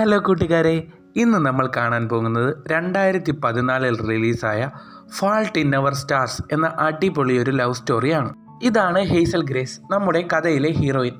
Hello കൂട്ടുകാരെ, ഇന്ന് നമ്മൾ കാണാൻ പോകുന്നത് 2014 റിലീസായ ഫാൾട്ട് ഇൻ അവർ സ്റ്റാർസ് എന്ന അടിപൊളി ഒരു ലവ് സ്റ്റോറിയാണ്. ഇതാണ് ഹെയ്സൽ ഗ്രേസ്, നമ്മുടെ കഥയിലെ ഹീറോയിൻ.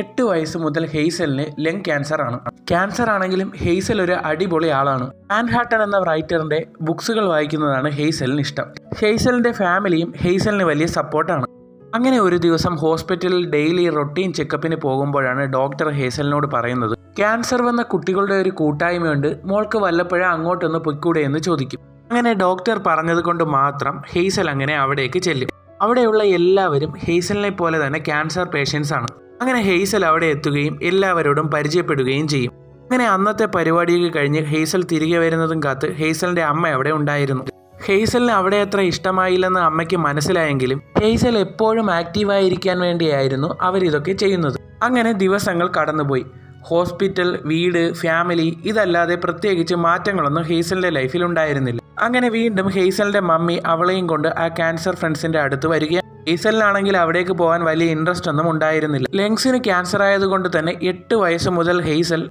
8 വയസ്സ് മുതൽ ഹെയ്സലിന് ലങ് ക്യാൻസർ ആണ്. ക്യാൻസർ ആണെങ്കിലും ഹെയ്സൽ ഒരു അടിപൊളി ആളാണ്. മാൻഹാട്ടൻ എന്ന റൈറ്ററിന്റെ ബുക്സുകൾ വായിക്കുന്നതാണ് ഹെയ്സലിന് ഇഷ്ടം. ഹെയ്സലിന്റെ ഫാമിലിയും ഹെയ്സലിന് വലിയ സപ്പോർട്ടാണ്. അങ്ങനെ ഒരു ദിവസം ഹോസ്പിറ്റലിൽ ഡെയിലി റൊട്ടീൻ ചെക്കപ്പിന് പോകുമ്പോഴാണ് ഡോക്ടർ ഹേസലിനോട് പറയുന്നത്, ക്യാൻസർ വന്ന കുട്ടികളുടെ ഒരു കൂട്ടായ്മയുണ്ട്, മോൾക്ക് വല്ലപ്പോഴും അങ്ങോട്ടൊന്ന് പൊയ്ക്കൂടെ എന്ന് ചോദിക്കും. അങ്ങനെ ഡോക്ടർ പറഞ്ഞത് കൊണ്ട് മാത്രം ഹെയ്സൽ അങ്ങനെ അവിടേക്ക് ചെല്ലും. അവിടെയുള്ള എല്ലാവരും ഹെയ്സലിനെ പോലെ തന്നെ ക്യാൻസർ പേഷ്യൻസ് ആണ്. അങ്ങനെ ഹെയ്സൽ അവിടെ എത്തുകയും എല്ലാവരോടും പരിചയപ്പെടുകയും ചെയ്യും. അങ്ങനെ അന്നത്തെ പരിപാടിയൊക്കെ കഴിഞ്ഞ് ഹെയ്സൽ തിരികെ വരുന്നതും കാത്ത് ഹെയ്സലിന്റെ അമ്മ അവിടെ ഉണ്ടായിരുന്നു. ഹെയ്സലിന് അവിടെ അത്ര ഇഷ്ടമായില്ലെന്ന് അമ്മയ്ക്ക് മനസ്സിലായെങ്കിലും ഹെയ്സൽ എപ്പോഴും ആക്റ്റീവായിരിക്കാൻ വേണ്ടിയായിരുന്നു അവരിതൊക്കെ ചെയ്യുന്നത്. അങ്ങനെ ദിവസങ്ങൾ കടന്നുപോയി. ഹോസ്പിറ്റൽ, വീട്, ഫാമിലി ഇതല്ലാതെ പ്രത്യേകിച്ച് മാറ്റങ്ങളൊന്നും ഹെയ്സലിന്റെ ലൈഫിൽ ഉണ്ടായിരുന്നില്ല. അങ്ങനെ വീണ്ടും ഹെയ്സലിന്റെ മമ്മി അവളെയും കൊണ്ട് ആ ക്യാൻസർ ഫ്രണ്ട്സിന്റെ അടുത്ത് വരികയാണ്. ഹെയ്സലിനാണെങ്കിൽ അവിടേക്ക് പോകാൻ വലിയ ഇൻട്രസ്റ്റ് ഒന്നും ഉണ്ടായിരുന്നില്ല. ലങ്സിന് ക്യാൻസർ ആയതുകൊണ്ട് തന്നെ 8 വയസ്സ് മുതൽ ഹെയ്സൽ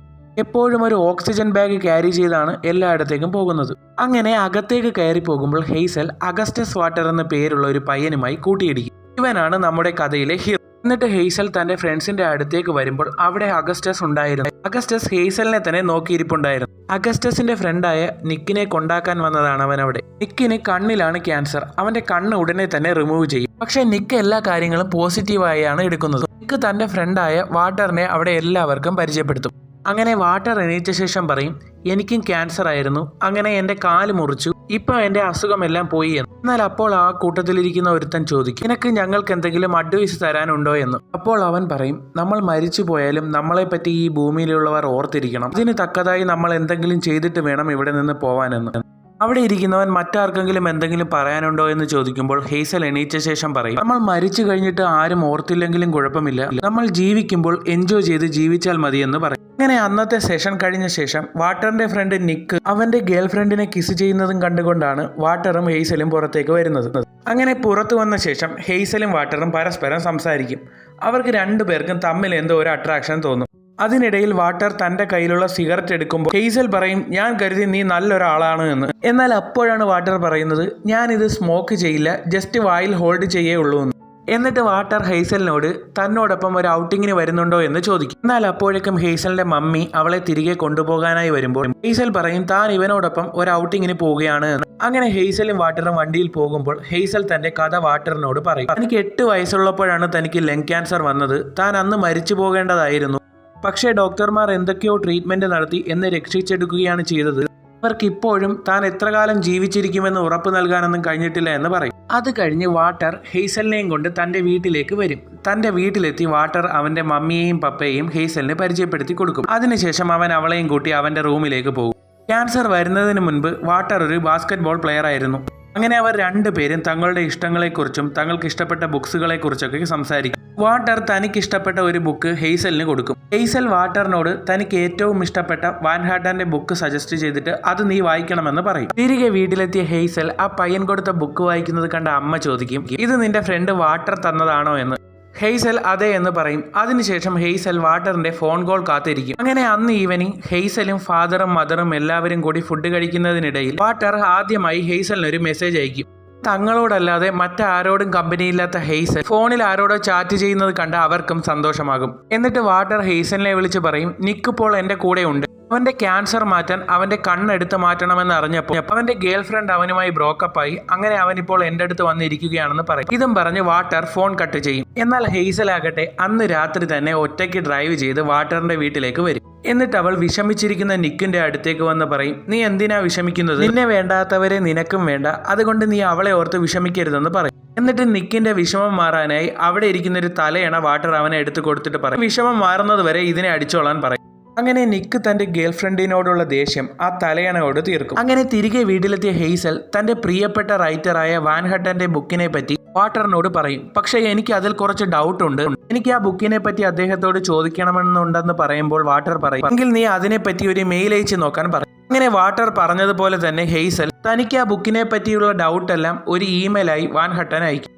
എപ്പോഴും ഒരു ഓക്സിജൻ ബാഗ് ക്യാരി ചെയ്താണ് എല്ലായിടത്തേക്കും പോകുന്നത്. അങ്ങനെ അകത്തേക്ക് കയറി പോകുമ്പോൾ ഹെയ്സൽ അഗസ്റ്റസ് വാട്ടർ എന്ന പേരുള്ള ഒരു പയ്യനുമായി കൂട്ടിയിടിക്കും. ഇവനാണ് നമ്മുടെ കഥയിലെ ഹീറോ. എന്നിട്ട് ഹെയ്സൽ തന്റെ ഫ്രണ്ട്സിന്റെ അടുത്തേക്ക് വരുമ്പോൾ അവിടെ അഗസ്റ്റസ് ഉണ്ടായിരുന്നു. അഗസ്റ്റസ് ഹെയ്സലിനെ തന്നെ നോക്കിയിരിപ്പുണ്ടായിരുന്നു. അഗസ്റ്റസിന്റെ ഫ്രണ്ടായ നിക്കിനെ കൊണ്ടാക്കാൻ വന്നതാണ് അവൻ അവിടെ. നിക്കിന് കണ്ണിലാണ് ക്യാൻസർ. അവന്റെ കണ്ണ് ഉടനെ തന്നെ റിമൂവ് ചെയ്യും. പക്ഷെ നിക്ക് എല്ലാ കാര്യങ്ങളും പോസിറ്റീവായാണ് എടുക്കുന്നത്. നിക്ക് തന്റെ ഫ്രണ്ടായ വാട്ടറിനെ അവിടെ എല്ലാവർക്കും പരിചയപ്പെടുത്തും. അങ്ങനെ വാട്ടർ എണീറ്റ ശേഷം പറയും, എനിക്കും ക്യാൻസർ ആയിരുന്നു, അങ്ങനെ എൻ്റെ കാല് മുറിച്ചു, ഇപ്പൊ എൻ്റെ അസുഖമെല്ലാം പോയി എന്ന്. എന്നാൽ അപ്പോൾ ആ കൂട്ടത്തിലിരിക്കുന്ന ഒരുത്തൻ ചോദിക്കും, നിനക്ക് ഞങ്ങൾക്ക് എന്തെങ്കിലും അഡ്വൈസ് തരാനുണ്ടോ എന്ന്. അപ്പോൾ അവൻ പറയും, നമ്മൾ മരിച്ചു പോയാലും നമ്മളെപ്പറ്റി ഈ ഭൂമിയിലുള്ളവർ ഓർത്തിരിക്കണം, അതിന് തക്കതായി നമ്മൾ എന്തെങ്കിലും ചെയ്തിട്ട് വേണം ഇവിടെ നിന്ന് പോവാനെന്ന്. അവിടെ ഇരിക്കുന്നവൻ മറ്റാർക്കെങ്കിലും എന്തെങ്കിലും പറയാനുണ്ടോ എന്ന് ചോദിക്കുമ്പോൾ ഹെയ്സൽ എണീറ്റ ശേഷം പറയും, നമ്മൾ മരിച്ചു കഴിഞ്ഞിട്ട് ആരും ഓർത്തില്ലെങ്കിലും കുഴപ്പമില്ല, നമ്മൾ ജീവിക്കുമ്പോൾ എൻജോയ് ചെയ്ത് ജീവിച്ചാൽ മതി എന്ന് പറയും. അങ്ങനെ അന്നത്തെ സെഷൻ കഴിഞ്ഞ ശേഷം വാട്ടറിന്റെ ഫ്രണ്ട് നിക്ക് അവന്റെ ഗേൾ ഫ്രണ്ടിനെ കിസ് ചെയ്യുന്നതും കണ്ടുകൊണ്ടാണ് വാട്ടറും ഹെയ്സലും പുറത്തേക്ക് വരുന്നത്. അങ്ങനെ പുറത്തു വന്ന ശേഷം ഹെയ്സലും വാട്ടറും പരസ്പരം സംസാരിക്കും. അവർക്ക് രണ്ടുപേർക്കും തമ്മിൽ എന്തോ ഒരു അട്രാക്ഷൻ തോന്നും. അതിനിടയിൽ വാട്ടർ തന്റെ കയ്യിലുള്ള സിഗരറ്റ് എടുക്കുമ്പോൾ ഹെയ്സൽ പറയും, ഞാൻ കരുതി നീ നല്ലൊരാളാണ് എന്ന്. എന്നാൽ അപ്പോഴാണ് വാട്ടർ പറയുന്നത്, ഞാൻ ഇത് സ്മോക്ക് ചെയ്യില്ല, ജസ്റ്റ് വായിൽ ഹോൾഡ് ചെയ്യേ ഉള്ളൂ എന്ന്. എന്നിട്ട് വാട്ടർ ഹെയ്സലിനോട് തന്നോടൊപ്പം ഒരു ഔട്ടിങ്ങിന് വരുന്നുണ്ടോ എന്ന് ചോദിക്കും. എന്നാൽ അപ്പോഴേക്കും ഹെയ്സലിന്റെ മമ്മി അവളെ തിരികെ കൊണ്ടുപോകാനായി വരുമ്പോൾ ഹെയ്സൽ പറയും, താൻ ഇവനോടൊപ്പം ഒരു ഔട്ടിങ്ങിന് പോവുകയാണ് എന്ന്. അങ്ങനെ ഹെയ്സലും വാട്ടറും വണ്ടിയിൽ പോകുമ്പോൾ ഹെയ്സൽ തന്റെ കഥ വാട്ടറിനോട് പറയും. തനിക്ക് 8 വയസ്സുള്ളപ്പോഴാണ് തനിക്ക് ലങ് ക്യാൻസർ വന്നത്, താൻ അന്ന് മരിച്ചു പോകേണ്ടതായിരുന്നു, പക്ഷേ ഡോക്ടർമാർ എന്തൊക്കെയോ ട്രീറ്റ്മെന്റ് നടത്തി എന്നെ രക്ഷിച്ചെടുക്കുകയാണ് ചെയ്തത്, അവർക്ക് ഇപ്പോഴും താൻ എത്ര കാലം ജീവിച്ചിരിക്കുമെന്ന് ഉറപ്പ് നൽകാനൊന്നും കഴിഞ്ഞിട്ടില്ല എന്ന് പറയും. അത് കഴിഞ്ഞ് വാട്ടർ ഹെയ്സലിനെയും കൊണ്ട് തന്റെ വീട്ടിലേക്ക് വരും. തന്റെ വീട്ടിലെത്തി വാട്ടർ അവന്റെ മമ്മിയെയും പപ്പയെയും ഹെയ്സലിന് പരിചയപ്പെടുത്തി കൊടുക്കും. അതിനുശേഷം അവൻ അവളെയും കൂട്ടി അവന്റെ റൂമിലേക്ക് പോകും. ക്യാൻസർ വരുന്നതിന് മുൻപ് വാട്ടർ ഒരു ബാസ്കറ്റ്ബോൾ പ്ലെയർ ആയിരുന്നു. അങ്ങനെ അവർ രണ്ടുപേരും തങ്ങളുടെ ഇഷ്ടങ്ങളെക്കുറിച്ചും തങ്ങൾക്ക് ഇഷ്ടപ്പെട്ട ബുക്സുകളെ കുറിച്ചൊക്കെ സംസാരിക്കും. വാട്ടർ തനിക്ക് ഇഷ്ടപ്പെട്ട ഒരു ബുക്ക് ഹെയ്സലിന് കൊടുക്കും. ഹെയ്സൽ വാട്ടറിനോട് തനിക്ക് ഏറ്റവും ഇഷ്ടപ്പെട്ട മാൻഹാട്ടന്റെ ബുക്ക് സജസ്റ്റ് ചെയ്തിട്ട് അത് നീ വായിക്കണമെന്ന് പറയും. തിരികെ വീട്ടിലെത്തിയ ഹെയ്സൽ ആ പയ്യൻ കൊടുത്ത ബുക്ക് വായിക്കുന്നത് കണ്ട അമ്മ ചോദിക്കും, ഇത് നിന്റെ ഫ്രണ്ട് വാട്ടർ തന്നതാണോ എന്ന്. ഹെയ്സൽ അതെ എന്ന് പറയും. അതിനുശേഷം ഹെയ്സൽ വാട്ടറിന്റെ ഫോൺ കോൾ കാത്തിരിക്കും. അങ്ങനെ അന്ന് ഈവനിങ് ഹെയ്സലും ഫാദറും മദറും എല്ലാവരും കൂടി ഫുഡ് കഴിക്കുന്നതിനിടയിൽ വാട്ടർ ആദ്യമായി ഹെയ്സലിനൊരു മെസ്സേജ് അയക്കും. തങ്ങളോടല്ലാതെ മറ്റാരോടും കമ്പനിയില്ലാത്ത ഹെയ്സൽ ഫോണിൽ ആരോടോ ചാറ്റ് ചെയ്യുന്നത് കണ്ട് അവർക്കും സന്തോഷമാകും. എന്നിട്ട് വാട്ടർ ഹെയ്സലിനെ വിളിച്ച് പറയും, നിക്ക് ഇപ്പോൾ എന്റെ കൂടെ ഉണ്ട്, അവന്റെ ക്യാൻസർ മാറ്റാൻ അവന്റെ കണ്ണെടുത്ത് മാറ്റണമെന്ന് അറിഞ്ഞപ്പോൾ അവന്റെ ഗേൾ ഫ്രണ്ട് അവനുമായി ബ്രോക്കപ്പായി, അങ്ങനെ അവനിപ്പോൾ എന്റെ അടുത്ത് വന്നിരിക്കുകയാണെന്ന് പറയും. ഇതും പറഞ്ഞ് വാട്ടർ ഫോൺ കട്ട് ചെയ്യും. എന്നാൽ ഹെയ്സൽ ആകട്ടെ അന്ന് രാത്രി തന്നെ ഒറ്റയ്ക്ക് ഡ്രൈവ് ചെയ്ത് വാട്ടറിന്റെ വീട്ടിലേക്ക് വരും. എന്നിട്ട് അവൾ വിഷമിച്ചിരിക്കുന്ന നിക്കിന്റെ അടുത്തേക്ക് വന്ന് പറയും, നീ എന്തിനാ വിഷമിക്കുന്നത്, നിന്നെ വേണ്ടാത്തവരെ നിനക്കും വേണ്ട, അതുകൊണ്ട് നീ അവളെ ഓർത്ത് വിഷമിക്കരുതെന്ന് പറയും. എന്നിട്ട് നിക്കിന്റെ വിഷമം മാറാനായി അവിടെ ഇരിക്കുന്ന ഒരു തലയണ വാട്ടർ അവനെ എടുത്തു കൊടുത്തിട്ട് പറയും, വിഷമം മാറുന്നത് വരെ ഇതിനെ അടിച്ചോളാൻ പറയും. അങ്ങനെ നിക്ക് തന്റെ ഗേൾ ഫ്രണ്ടിനോടുള്ള ദേഷ്യം ആ തലയണയോട് തീർക്കും. അങ്ങനെ തിരികെ വീട്ടിലെത്തിയ ഹെയ്സൽ തന്റെ പ്രിയപ്പെട്ട റൈറ്ററായ വാൻഹട്ടന്റെ ബുക്കിനെ പറ്റി വാട്ടറിനോട് പറയും. പക്ഷേ എനിക്ക് അതിൽ കുറച്ച് ഡൗട്ട് ഉണ്ട്, എനിക്ക് ആ ബുക്കിനെ പറ്റി അദ്ദേഹത്തോട് ചോദിക്കണമെന്നുണ്ടെന്ന് പറയുമ്പോൾ വാട്ടർ പറയും, എങ്കിൽ നീ അതിനെപ്പറ്റി ഒരു മെയിൽ അയച്ച് നോക്കാൻ പറയും. അങ്ങനെ വാട്ടർ പറഞ്ഞതുപോലെ തന്നെ ഹെയ്സൽ തനിക്ക് ആ ബുക്കിനെ പറ്റിയുള്ള ഡൗട്ടെല്ലാം ഒരു ഇമെയിലായി വാൻഹട്ടൻ അയക്കും.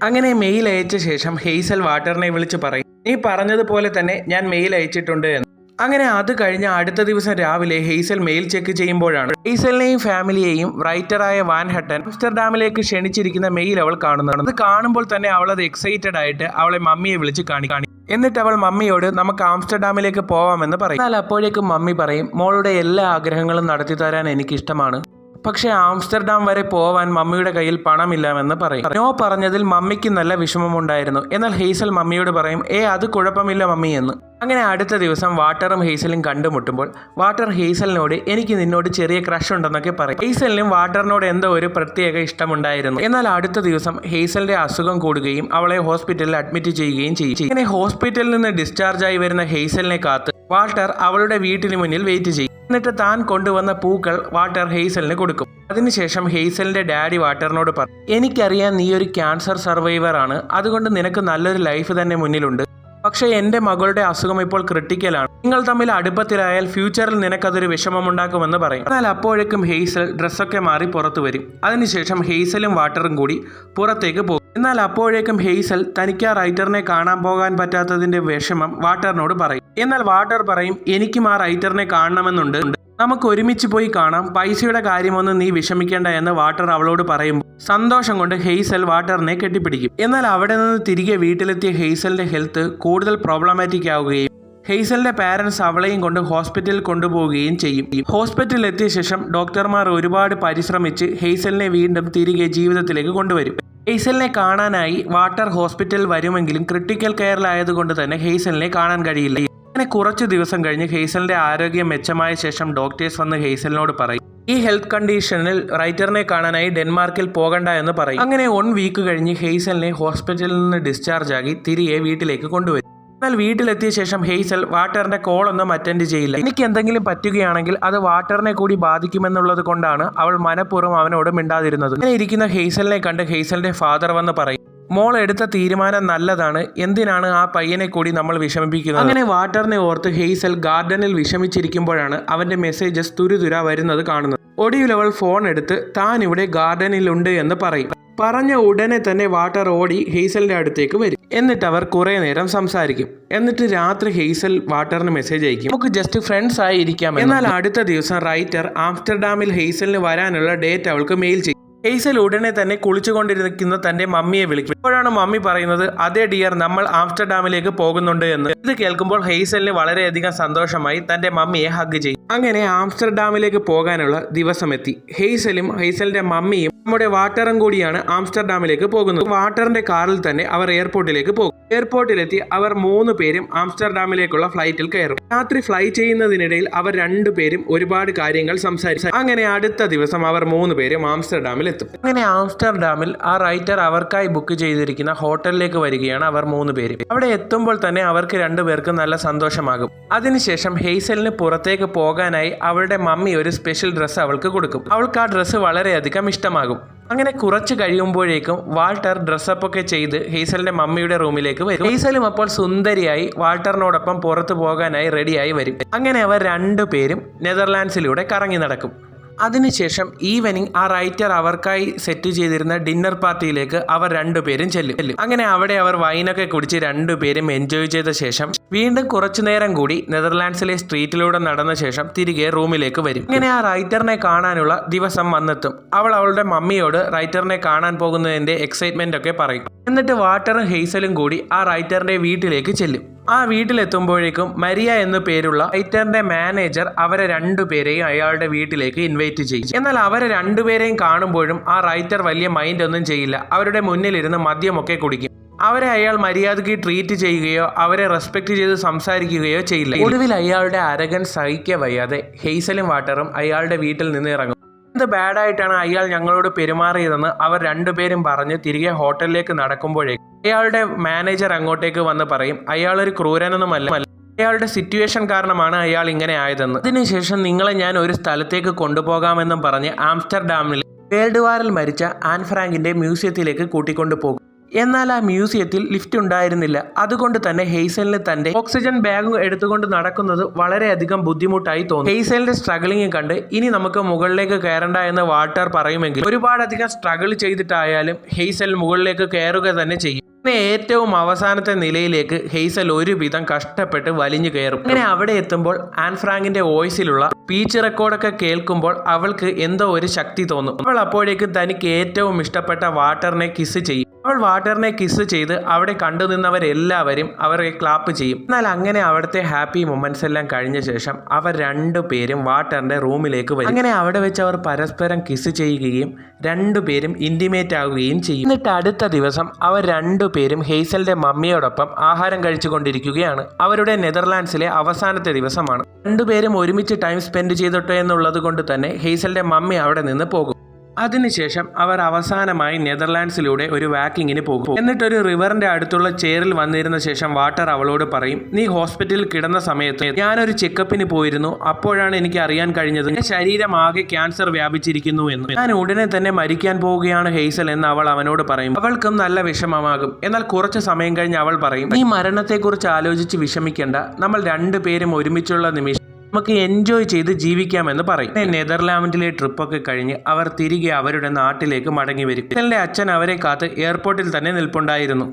അങ്ങനെ മെയിൽ അയച്ച ശേഷം ഹെയ്സൽ വാട്ടറിനെ വിളിച്ച് പറയും, നീ പറഞ്ഞതുപോലെ തന്നെ ഞാൻ മെയിൽ അയച്ചിട്ടുണ്ട് എന്ന്. അങ്ങനെ അത് കഴിഞ്ഞ അടുത്ത ദിവസം രാവിലെ ഹെയ്സൽ മെയിൽ ചെക്ക് ചെയ്യുമ്പോഴാണ് ഹെയ്സലിനെയും ഫാമിലിയെയും റൈറ്ററായ വാൻ ഹട്ടൻ ആംസ്റ്റർഡാമിലേക്ക് ക്ഷണിച്ചിരിക്കുന്ന മെയിൽ അവൾ കാണുന്നതാണ്. അത് കാണുമ്പോൾ തന്നെ അവൾ അത് എക്സൈറ്റഡ് ആയിട്ട് അവളെ മമ്മിയെ വിളിച്ച് കാണിക്കും. എന്നിട്ട് അവൾ മമ്മിയോട് നമുക്ക് ആംസ്റ്റർഡാമിലേക്ക് പോവാമെന്ന് പറയും. എന്നാൽ അപ്പോഴേക്കും മമ്മി പറയും, മോളുടെ എല്ലാ ആഗ്രഹങ്ങളും നടത്തി തരാൻ എനിക്കിഷ്ടമാണ്, പക്ഷേ ആംസ്റ്റർഡാം വരെ പോവാൻ മമ്മിയുടെ കയ്യിൽ പണമില്ലാമെന്ന് പറയും. നോ പറഞ്ഞതിൽ മമ്മിക്ക് നല്ല വിഷമമുണ്ടായിരുന്നു. എന്നാൽ ഹെയ്സൽ മമ്മിയോട് പറയും, അത് കുഴപ്പമില്ല മമ്മി എന്ന്. അങ്ങനെ അടുത്ത ദിവസം വാട്ടറും ഹെയ്സലും കണ്ടുമുട്ടുമ്പോൾ വാട്ടർ ഹെയ്സലിനോട് എനിക്ക് നിന്നോട് ചെറിയ ക്രഷ് ഉണ്ടെന്നൊക്കെ പറയും. ഹെയ്സലിനും വാട്ടറിനോട് എന്തോ ഒരു പ്രത്യേക ഇഷ്ടമുണ്ടായിരുന്നു. എന്നാൽ അടുത്ത ദിവസം ഹെയ്സലിന്റെ അസുഖം കൂടുകയും അവളെ ഹോസ്പിറ്റലിൽ അഡ്മിറ്റ് ചെയ്യുകയും ചെയ്യും. ഇങ്ങനെ ഹോസ്പിറ്റലിൽ നിന്ന് ഡിസ്ചാർജ് ആയി വരുന്ന ഹെയ്സലിനെ കാത്ത് വാട്ടർ അവളുടെ വീട്ടിന് മുന്നിൽ വെയിറ്റ് ചെയ്യും. എന്നിട്ട് താൻ കൊണ്ടുവന്ന പൂക്കൾ വാട്ടർ ഹെയ്സലിന് കൊടുക്കും. അതിനുശേഷം ഹെയ്സലിന്റെ ഡാഡി വാട്ടറിനോട് പറയും, എനിക്കറിയാം നീ ഒരു ക്യാൻസർ സർവൈവർ ആണ്, അതുകൊണ്ട് നിനക്ക് നല്ലൊരു ലൈഫ് തന്നെ മുന്നിലുണ്ട്. പക്ഷേ എൻ്റെ മകളുടെ അസുഖം ഇപ്പോൾ ക്രിട്ടിക്കലാണ്. നിങ്ങൾ തമ്മിൽ അടുപ്പത്തിലായാൽ ഫ്യൂച്ചറിൽ നിനക്കതൊരു വിഷമമുണ്ടാക്കുമെന്ന് പറയും. എന്നാൽ അപ്പോഴേക്കും ഹെയ്സൽ ഡ്രസ്സൊക്കെ മാറി പുറത്തു വരും. അതിനുശേഷം ഹെയ്സലും വാട്ടറും കൂടി പുറത്തേക്ക് പോകും. എന്നാൽ അപ്പോഴേക്കും ഹെയ്സൽ തനിക്ക് ആ റൈറ്ററിനെ കാണാൻ പോകാൻ പറ്റാത്തതിന്റെ വിഷമം വാട്ടറിനോട് പറയും. എന്നാൽ വാട്ടർ പറയും, എനിക്കും ആ റൈറ്ററിനെ കാണണമെന്നുണ്ട്, നമുക്ക് ഒരുമിച്ച് പോയി കാണാം, പൈസയുടെ കാര്യമൊന്നും നീ വിഷമിക്കേണ്ട എന്ന് വാട്ടർ അവളോട് പറയുമ്പോൾ സന്തോഷം കൊണ്ട് ഹെയ്സൽ വാട്ടറിനെ കെട്ടിപ്പിടിക്കും. എന്നാൽ അവിടെ നിന്ന് തിരികെ വീട്ടിലെത്തിയ ഹെയ്സലിന്റെ ഹെൽത്ത് കൂടുതൽ പ്രോബ്ലമാറ്റിക് ആവുകയും ഹെയ്സലിന്റെ പാരന്റ്സ് അവളെയും കൊണ്ട് ഹോസ്പിറ്റലിൽ കൊണ്ടുപോവുകയും ചെയ്യും. ഹോസ്പിറ്റലിൽ എത്തിയ ശേഷം ഡോക്ടർമാർ ഒരുപാട് പരിശ്രമിച്ച് ഹെയ്സലിനെ വീണ്ടും തിരികെ ജീവിതത്തിലേക്ക് കൊണ്ടുവരും. ഹെയ്സലിനെ കാണാനായി വാട്ടർ ഹോസ്പിറ്റലിൽ വരുമെങ്കിലും ക്രിട്ടിക്കൽ കെയറിലായതുകൊണ്ട് തന്നെ ഹെയ്സലിനെ കാണാൻ കഴിയില്ല. അങ്ങനെ കുറച്ച് ദിവസം കഴിഞ്ഞ് ഹെയ്സലിന്റെ ആരോഗ്യം മെച്ചമായ ശേഷം ഡോക്ടേഴ്സ് വന്ന് ഹെയ്സലിനോട് പറയും, ഈ ഹെൽത്ത് കണ്ടീഷനിൽ റൈറ്ററിനെ കാണാനായി ഡെൻമാർക്കിൽ പോകണ്ട എന്ന് പറയും. അങ്ങനെ 1 വീക്ക് കഴിഞ്ഞ് ഹെയ്സലിനെ ഹോസ്പിറ്റലിൽ നിന്ന് ഡിസ്ചാർജ് ആക്കി തിരികെ വീട്ടിലേക്ക് കൊണ്ടുവരും. എന്നാൽ വീട്ടിലെത്തിയ ശേഷം ഹെയ്സൽ വാട്ടറിന്റെ കോളൊന്നും അറ്റൻഡ് ചെയ്യില്ല. എനിക്ക് എന്തെങ്കിലും പറ്റുകയാണെങ്കിൽ അത് വാട്ടറിനെ കൂടി ബാധിക്കുമെന്നുള്ളത് കൊണ്ടാണ് അവൾ മനഃപൂർവ്വം അവനോട് മിണ്ടാതിരുന്നത്. അങ്ങനെ ഇരിക്കുന്ന ഹെയ്സലിനെ കണ്ട് ഹെയ്സലിന്റെ ഫാദർ വന്ന് പറയും, മോൾ എടുത്ത തീരുമാനം നല്ലതാണ്, എന്തിനാണ് ആ പയ്യനെ കൂടി നമ്മൾ വിഷമിപ്പിക്കുന്നത്. അങ്ങനെ വാട്ടറിനെ ഓർത്ത് ഹെയ്സൽ ഗാർഡനിൽ വിഷമിച്ചിരിക്കുമ്പോഴാണ് അവന്റെ മെസ്സേജസ് തുരുതുര വരുന്നത് കാണുന്നത്. ഒടുവിൽ അവൾ ഫോൺ എടുത്ത് താൻ ഇവിടെ ഗാർഡനിലുണ്ട് എന്ന് പറയും. പറഞ്ഞ ഉടനെ തന്നെ വാട്ടർ ഓടി ഹെയ്സലിന്റെ അടുത്തേക്ക് വരും. എന്നിട്ട് അവർ കുറെ നേരം സംസാരിക്കും. എന്നിട്ട് രാത്രി ഹെയ്സൽ വാട്ടറിന് മെസ്സേജ് അയക്കും, നമുക്ക് ജസ്റ്റ് ഫ്രണ്ട്സ് ആയി ഇരിക്കാം. എന്നാൽ അടുത്ത ദിവസം റൈറ്റർ ആംസ്റ്റർഡാമിൽ ഹെയ്സലിന് വരാനുള്ള ഡേറ്റ് അവൾക്ക് മെയിൽ ചെയ്യും. ഹെയ്സൽ ഉടനെ തന്നെ കുളിച്ചുകൊണ്ടിരിക്കുന്ന തന്റെ മമ്മിയെ വിളിക്കും. ഇപ്പോഴാണ് മമ്മി പറയുന്നത്, അതേ ഡിയർ, നമ്മൾ ആംസ്റ്റർഡാമിലേക്ക് പോകുന്നുണ്ട് എന്ന്. ഇത് കേൾക്കുമ്പോൾ ഹെയ്സലിന് വളരെയധികം സന്തോഷമായി തന്റെ മമ്മിയെ ഹഗ് ചെയ്യും. അങ്ങനെ ആംസ്റ്റർഡാമിലേക്ക് പോകാനുള്ള ദിവസമെത്തി. ഹെയ്സലും ഹെയ്സലിന്റെ മമ്മിയും നമ്മുടെ വാട്ടറും കൂടിയാണ് ആംസ്റ്റർഡാമിലേക്ക് പോകുന്നത്. വാട്ടറിന്റെ കാറിൽ തന്നെ അവർ എയർപോർട്ടിലേക്ക് പോകും. എയർപോർട്ടിലെത്തി അവർ 3 പേരും ആംസ്റ്റർഡാമിലേക്കുള്ള ഫ്ലൈറ്റിൽ കയറും. രാത്രി ഫ്ലൈ ചെയ്യുന്നതിനിടയിൽ അവർ 2 പേരും ഒരുപാട് കാര്യങ്ങൾ സംസാരിച്ചു. അങ്ങനെ അടുത്ത ദിവസം അവർ 3 പേരും ആംസ്റ്റർഡാമിൽ എത്തും. അങ്ങനെ ആംസ്റ്റർഡാമിൽ ആ റൈറ്റർ അവർക്കായി ബുക്ക് ചെയ്തിരിക്കുന്ന ഹോട്ടലിലേക്ക് വരികയാണ് അവർ 3 പേരും. അവിടെ എത്തുമ്പോൾ തന്നെ അവർക്ക് 2 പേർക്കും നല്ല സന്തോഷമാകും. അതിനുശേഷം ഹെയ്സലിന് പുറത്തേക്ക് പോകാനായി അവളുടെ മമ്മി ഒരു സ്പെഷ്യൽ ഡ്രസ്സ് അവൾക്ക് കൊടുക്കും. അവൾക്ക് ആ ഡ്രസ്സ് വളരെയധികം ഇഷ്ടമാകും. അങ്ങനെ കുറച്ച് കഴിയുമ്പോഴേക്കും വാൾട്ടർ ഡ്രസ്സപ്പ് ഒക്കെ ചെയ്ത് ഹെയ്സലിന്റെ മമ്മിയുടെ റൂമിലേക്ക് വരും. ഹെയ്സലും അപ്പോൾ സുന്ദരിയായി വാൾട്ടറിനോടൊപ്പം പുറത്തു പോകാനായി റെഡിയായി വരും. അങ്ങനെ അവർ 2 പേരും നെതർലാൻഡ്സിലൂടെ കറങ്ങി നടക്കും. അതിനുശേഷം ഈവനിങ് ആ റൈറ്റർ അവർക്കായി സെറ്റ് ചെയ്തിരുന്ന ഡിന്നർ പാർട്ടിയിലേക്ക് അവർ 2 പേരും ചെല്ലും. അങ്ങനെ അവിടെ അവർ വൈനൊക്കെ കുടിച്ച് 2 പേരും എൻജോയ് ചെയ്ത ശേഷം വീണ്ടും കുറച്ചു നേരം കൂടി നെതർലാൻഡ്സിലെ സ്ട്രീറ്റിലൂടെ നടന്ന ശേഷം തിരികെ റൂമിലേക്ക് വരും. ഇങ്ങനെ ആ റൈറ്ററിനെ കാണാനുള്ള ദിവസം വന്നെത്തും. അവൾ അവളുടെ മമ്മിയോട് റൈറ്ററിനെ കാണാൻ പോകുന്നതിന്റെ എക്സൈറ്റ്മെന്റ് ഒക്കെ പറയും. എന്നിട്ട് വാട്ടറും ഹെയ്സലും കൂടി ആ റൈറ്ററിന്റെ വീട്ടിലേക്ക് ചെല്ലും. ആ വീട്ടിലെത്തുമ്പോഴേക്കും മരിയ എന്നു പേരുള്ള റൈറ്ററിന്റെ മാനേജർ അവരെ 2 പേരെയും അയാളുടെ വീട്ടിലേക്ക് ഇൻവൈറ്റ് ചെയ്യും. എന്നാൽ അവരെ 2 പേരെയും കാണുമ്പോഴും ആ റൈറ്റർ വലിയ മൈൻഡ് ഒന്നും ചെയ്യില്ല. അവരുടെ മുന്നിലിരുന്ന് മദ്യമൊക്കെ കുടിക്കും. അവരെ അയാൾ മര്യാദയ്ക്ക് ട്രീറ്റ് ചെയ്യുകയോ അവരെ റെസ്പെക്ട് ചെയ്ത് സംസാരിക്കുകയോ ചെയ്യില്ല. ഒടുവിൽ അയാളുടെ അരഗൻസ് സഹിക്കാൻ വയ്യാതെ ഹെയ്സലും വാട്ടറും അയാളുടെ വീട്ടിൽ നിന്ന് ഇറങ്ങും. എന്ത് ബാഡായിട്ടാണ് അയാൾ ഞങ്ങളോട് പെരുമാറിയതെന്ന് അവർ 2 പേരും പറഞ്ഞ് തിരികെ ഹോട്ടലിലേക്ക് നടക്കുമ്പോഴേക്കും അയാളുടെ മാനേജർ അങ്ങോട്ടേക്ക് വന്ന് പറയും, അയാളൊരു ക്രൂരനൊന്നുമല്ല, അയാളുടെ സിറ്റുവേഷൻ കാരണമാണ് അയാൾ ഇങ്ങനെ ആയതെന്ന്. ഇതിനുശേഷം നിങ്ങളെ ഞാൻ ഒരു സ്ഥലത്തേക്ക് കൊണ്ടുപോകാമെന്നും പറഞ്ഞ് ആംസ്റ്റർഡാമിൽ വേൾഡ് വാറിൽ മരിച്ച ആൻ ഫ്രാങ്കിന്റെ മ്യൂസിയത്തിലേക്ക് കൂട്ടിക്കൊണ്ടുപോകും. എന്നാൽ ആ മ്യൂസിയത്തിൽ ലിഫ്റ്റ് ഉണ്ടായിരുന്നില്ല. അതുകൊണ്ട് തന്നെ ഹെയ്സലിന് തന്റെ ഓക്സിജൻ ബാഗ് എടുത്തുകൊണ്ട് നടക്കുന്നത് വളരെയധികം ബുദ്ധിമുട്ടായി തോന്നി. ഹെയ്സലിന്റെ സ്ട്രഗിളിങ് കണ്ട് ഇനി നമുക്ക് മുകളിലേക്ക് കയറണ്ട എന്ന് വാട്ടർ പറയുമെങ്കിൽ ഒരുപാടധികം സ്ട്രഗിൾ ചെയ്തിട്ടായാലും ഹെയ്സൽ മുകളിലേക്ക് കയറുക തന്നെ ചെയ്യും. പിന്നെ ഏറ്റവും അവസാനത്തെ നിലയിലേക്ക് ഹെയ്സൽ ഒരുവിധം കഷ്ടപ്പെട്ട് വലിഞ്ഞു കയറും. അങ്ങനെ അവിടെ എത്തുമ്പോൾ ആൻ ഫ്രാങ്കിന്റെ വോയിസിലുള്ള സ്പീച്ച് റെക്കോർഡൊക്കെ കേൾക്കുമ്പോൾ അവൾക്ക് എന്തോ ഒരു ശക്തി തോന്നും. അവൾ അപ്പോഴേക്കും തനിക്ക് ഏറ്റവും ഇഷ്ടപ്പെട്ട വാട്ടറിനെ കിസ് ചെയ്യും. അവൾ വാട്ടറിനെ കിസ് ചെയ്ത് അവിടെ കണ്ടുനിന്നവരെല്ലാവരും അവരെ ക്ലാപ്പ് ചെയ്യും. എന്നാൽ അങ്ങനെ അവിടുത്തെ ഹാപ്പി മൊമെന്റ്സ് എല്ലാം കഴിഞ്ഞ ശേഷം അവർ രണ്ടുപേരും വാട്ടറിന്റെ റൂമിലേക്ക് വരും. അങ്ങനെ അവിടെ വെച്ച് അവർ പരസ്പരം കിസ് ചെയ്യുകയും രണ്ടുപേരും ഇന്റിമേറ്റ് ആവുകയും ചെയ്യും. എന്നിട്ട് അടുത്ത ദിവസം അവർ രണ്ടുപേരും ഹെയ്സലിന്റെ മമ്മിയോടൊപ്പം ആഹാരം കഴിച്ചുകൊണ്ടിരിക്കുകയാണ്. അവരുടെ നെതർലാൻഡ്സിലെ അവസാനത്തെ ദിവസമാണ്. രണ്ടുപേരും ഒരുമിച്ച് ടൈം സ്പെൻഡ് ചെയ്തിട്ടോ എന്നുള്ളത് കൊണ്ട് തന്നെ ഹെയ്സലിന്റെ മമ്മി അവിടെ നിന്ന് പോകും. അതിനുശേഷം അവർ അവസാനമായി നെതർലാൻഡ്സിലൂടെ ഒരു വാക്കിങ്ങിന് പോകും. എന്നിട്ടൊരു റിവറിന്റെ അടുത്തുള്ള ചെയറിൽ വന്നിരുന്ന ശേഷം വാട്ടർ അവളോട് പറയും, നീ ഹോസ്പിറ്റലിൽ കിടന്ന സമയത്ത് ഞാനൊരു ചെക്കപ്പിന് പോയിരുന്നു. അപ്പോഴാണ് എനിക്ക് അറിയാൻ കഴിഞ്ഞത് എന്റെ ശരീരം ആകെ ക്യാൻസർ വ്യാപിച്ചിരിക്കുന്നു എന്ന്. ഞാൻ ഉടനെ തന്നെ മരിക്കാൻ പോവുകയാണ് ഹെയ്സൽ എന്ന് അവൾ അവനോട് പറയും. അവൾക്കും നല്ല വിഷമമാകും. എന്നാൽ കുറച്ച് സമയം കഴിഞ്ഞ് അവൾ പറയും, ഈ മരണത്തെക്കുറിച്ച് ആലോചിച്ച് വിഷമിക്കേണ്ട, നമ്മൾ രണ്ടുപേരും ഒരുമിച്ചുള്ള നിമിഷം നമുക്ക് എൻജോയ് ചെയ്ത് ജീവിക്കാമെന്ന് പറയും. നെതർലാൻഡിലെ ട്രിപ്പൊക്കെ കഴിഞ്ഞ് അവർ തിരികെ അവരുടെ നാട്ടിലേക്ക് മടങ്ങി വരും. ഹെയ്സലിന്റെ അച്ഛൻ അവരെ കാത്ത് എയർപോർട്ടിൽ തന്നെ നിൽപ്പുണ്ടായിരുന്നു.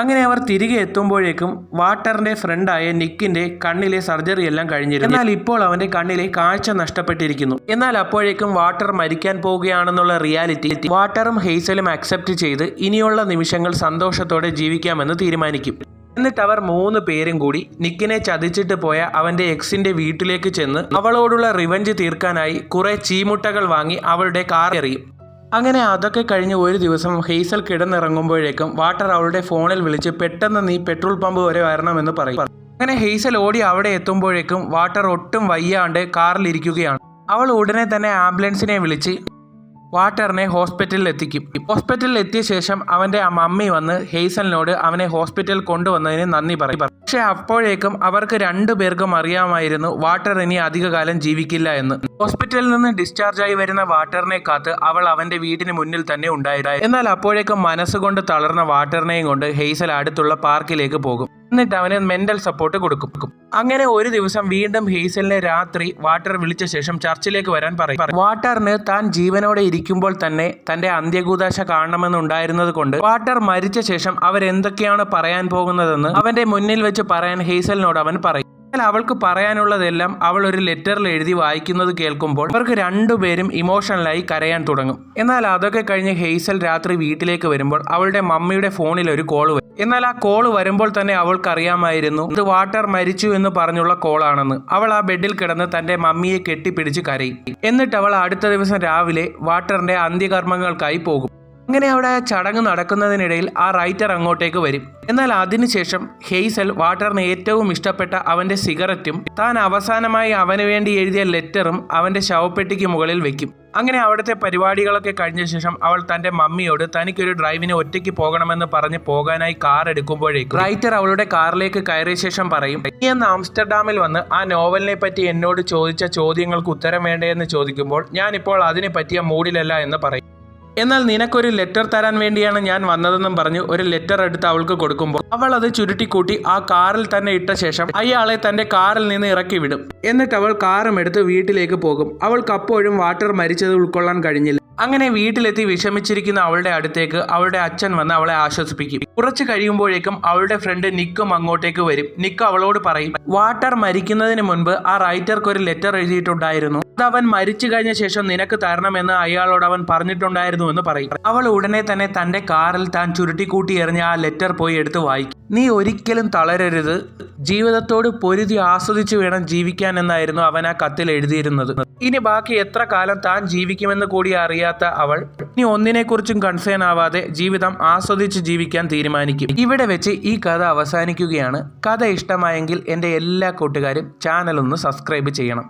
അങ്ങനെ അവർ തിരികെ എത്തുമ്പോഴേക്കും വാട്ടറിന്റെ ഫ്രണ്ടായ നിക്കിന്റെ കണ്ണിലെ സർജറി എല്ലാം കഴിഞ്ഞിരുന്നു. എന്നാൽ ഇപ്പോൾ അവന്റെ കണ്ണിലെ കാഴ്ച നഷ്ടപ്പെട്ടിരിക്കുന്നു. എന്നാൽ അപ്പോഴേക്കും വാട്ടർ മരിക്കാൻ പോവുകയാണെന്നുള്ള റിയാലിറ്റി വാട്ടറും ഹെയ്സലും അക്സെപ്റ്റ് ചെയ്ത് ഇനിയുള്ള നിമിഷങ്ങൾ സന്തോഷത്തോടെ ജീവിക്കാമെന്ന് തീരുമാനിക്കും. എന്നിട്ട് അവർ 3 പേരും കൂടി നിക്കിനെ ചതിച്ചിട്ട് പോയ അവന്റെ എക്സിന്റെ വീട്ടിലേക്ക് ചെന്ന് അവളോടുള്ള റിവഞ്ച് തീർക്കാനായി കുറെ ചീമുട്ടകൾ വാങ്ങി അവളുടെ കാർ എറിയും. അങ്ങനെ അതൊക്കെ കഴിഞ്ഞ് ഒരു ദിവസം ഹെയ്സൽ കിടന്നിറങ്ങുമ്പോഴേക്കും വാട്ടർ അവളുടെ ഫോണിൽ വിളിച്ച് പെട്ടെന്ന് നീ പെട്രോൾ പമ്പ് വരെ വരണമെന്ന് പറയും. അങ്ങനെ ഹെയ്സൽ ഓടി അവിടെ എത്തുമ്പോഴേക്കും വാട്ടർ ഒട്ടും വയ്യാണ്ട് കാറിലിരിക്കുകയാണ്. അവൾ ഉടനെ തന്നെ ആംബുലൻസിനെ വിളിച്ച് വാട്ടറിനെ ഹോസ്പിറ്റലിൽ എത്തിക്കും. ഹോസ്പിറ്റലിൽ എത്തിയ ശേഷം അവന്റെ മമ്മി വന്ന് ഹെയ്സലിനോട് അവനെ ഹോസ്പിറ്റലിൽ കൊണ്ടുവന്നതിന് നന്ദി പറയും. പക്ഷെ അപ്പോഴേക്കും അവർക്ക് 2 പേർക്കും അറിയാമായിരുന്നു വാട്ടർ ഇനി അധികകാലം ജീവിക്കില്ല എന്ന്. ഹോസ്പിറ്റലിൽ നിന്ന് ഡിസ്ചാർജ് ആയി വരുന്ന വാട്ടറിനെ കാത്ത് അവൾ അവന്റെ വീടിന് മുന്നിൽ തന്നെ ഉണ്ടായിരുന്നു. എന്നാൽ അപ്പോഴേക്കും മനസ്സുകൊണ്ട് തളർന്ന വാട്ടറിനെയും കൊണ്ട് ഹെയ്സൽ അടുത്തുള്ള പാർക്കിലേക്ക് പോകും. എന്നിട്ട് അവന് മെന്റൽ സപ്പോർട്ട് കൊടുക്കും. അങ്ങനെ ഒരു ദിവസം വീണ്ടും ഹെയ്സലിനെ രാത്രി വാട്ടർ വിളിച്ച ശേഷം ചർച്ചിലേക്ക് വരാൻ പറയും. വാട്ടറിന് താൻ ജീവനോടെ ഇരിക്കുമ്പോൾ തന്നെ തന്റെ അന്ത്യകൂദാശ കാണണമെന്നുണ്ടായിരുന്നത് കൊണ്ട് വാട്ടർ മരിച്ച ശേഷം അവരെന്തൊക്കെയാണ് പറയാൻ പോകുന്നതെന്ന് അവന്റെ മുന്നിൽ വെച്ച് പറയാൻ ഹെയ്സലിനോട് അവൻ പറയും. അവൾക്ക് പറയാനുള്ളതെല്ലാം അവൾ ഒരു ലെറ്ററിൽ എഴുതി വായിക്കുന്നത് കേൾക്കുമ്പോൾ അവർക്ക് രണ്ടുപേരും ഇമോഷണലായി കരയാൻ തുടങ്ങും. എന്നാൽ അതൊക്കെ കഴിഞ്ഞ് ഹെയ്സൽ രാത്രി വീട്ടിലേക്ക് വരുമ്പോൾ അവളുടെ മമ്മിയുടെ ഫോണിൽ ഒരു കോൾ വരും. എന്നാൽ ആ കോൾ വരുമ്പോൾ തന്നെ അവൾക്കറിയാമായിരുന്നു ഇത് വാട്ടർ മരിച്ചു എന്ന് പറഞ്ഞുള്ള കോളാണെന്ന്. അവൾ ആ ബെഡിൽ കിടന്ന് തന്റെ മമ്മിയെ കെട്ടിപ്പിടിച്ച് കരയും. എന്നിട്ട് അവൾ അടുത്ത ദിവസം രാവിലെ വാട്ടറിന്റെ അന്ത്യകർമ്മങ്ങൾക്കായി പോകും. അങ്ങനെ അവിടെ ചടങ്ങ് നടക്കുന്നതിനിടയിൽ ആ റൈറ്റർ അങ്ങോട്ടേക്ക് വരും. എന്നാൽ അതിനുശേഷം ഹെയ്സൽ വാട്ടറിന് ഏറ്റവും ഇഷ്ടപ്പെട്ട അവന്റെ സിഗരറ്റും താൻ അവസാനമായി അവന് വേണ്ടി എഴുതിയ ലെറ്ററും അവന്റെ ശവപ്പെട്ടിക്ക് മുകളിൽ വെക്കും. അങ്ങനെ അവിടുത്തെ പരിപാടികളൊക്കെ കഴിഞ്ഞ ശേഷം അവൾ തന്റെ മമ്മിയോട് തനിക്കൊരു ഡ്രൈവിന് ഒറ്റയ്ക്ക് പോകണമെന്ന് പറഞ്ഞ് പോകാനായി കാർ എടുക്കുമ്പോഴേക്കും റൈറ്റർ അവളുടെ കാറിലേക്ക് കയറിയ ശേഷം പറയും, നീ എന്ന് ആംസ്റ്റർഡാമിൽ വന്ന് ആ നോവലിനെ പറ്റി എന്നോട് ചോദിച്ച ചോദ്യങ്ങൾക്ക് ഉത്തരം വേണ്ടേന്ന് ചോദിക്കുമ്പോൾ ഞാനിപ്പോൾ അതിനെ പറ്റിയ മൂഡിലല്ല എന്ന് പറയും. എന്നാൽ നിനക്കൊരു ലെറ്റർ തരാൻ വേണ്ടിയാണ് ഞാൻ വന്നതെന്നും പറഞ്ഞ് ഒരു ലെറ്റർ എടുത്ത് അവൾക്ക് കൊടുക്കുമ്പോൾ അവൾ അത് ചുരുട്ടിക്കൂട്ടി ആ കാറിൽ തന്നെ ഇട്ട ശേഷം അയാളെ തന്റെ കാറിൽ നിന്ന് ഇറക്കി വിടും. എന്നിട്ട് അവൾ കാറും എടുത്ത് വീട്ടിലേക്ക് പോകും. അവൾക്ക് അപ്പോഴും വാട്ടർ മരിച്ചത് ഉൾക്കൊള്ളാൻ കഴിഞ്ഞില്ല. അങ്ങനെ വീട്ടിലെത്തി വിഷമിച്ചിരിക്കുന്ന അവളുടെ അടുത്തേക്ക് അവളുടെ അച്ഛൻ വന്ന് അവളെ ആശ്വസിപ്പിക്കും. കുറച്ച് കഴിയുമ്പോഴേക്കും അവളുടെ ഫ്രണ്ട് നിക്കും അങ്ങോട്ടേക്ക് വരും. നിക്ക് അവളോട് പറയും, വാട്ടർ മരിക്കുന്നതിന് മുൻപ് ആ റൈറ്റർക്ക് ഒരു ലെറ്റർ എഴുതിയിട്ടുണ്ടായിരുന്നു. അത് അവൻ മരിച്ചു കഴിഞ്ഞ ശേഷം നിനക്ക് തരണമെന്ന് അയാളോട് അവൻ പറഞ്ഞിട്ടുണ്ടായിരുന്നു എന്ന് പറയും. അവൾ ഉടനെ തന്നെ തന്റെ കാറിൽ താൻ ചുരുട്ടിക്കൂട്ടി എറിഞ്ഞ ആ ലെറ്റർ പോയി എടുത്ത് വായിക്കും. നീ ഒരിക്കലും തളരരുത്, ജീവിതത്തോട് പൊരുതി ആസ്വദിച്ചു വേണം ജീവിക്കാൻ എന്നായിരുന്നു അവൻ ആ കത്തിൽ എഴുതിയിരുന്നത്. ഇനി ബാക്കി എത്ര കാലം താൻ ജീവിക്കുമെന്ന് കൂടി അറിയാത്ത അവൾ ഇനി ഒന്നിനെക്കുറിച്ചും കൺസേൺ ആവാതെ ജീവിതം ആസ്വദിച്ച് ജീവിക്കാൻ തീരുമാനിക്കും. ഇവിടെ വെച്ച് ഈ കഥ അവസാനിക്കുകയാണ്. കഥ ഇഷ്ടമായെങ്കിൽ എൻ്റെ എല്ലാ കൂട്ടുകാരും ചാനൽ ഒന്ന് സബ്സ്ക്രൈബ് ചെയ്യണം.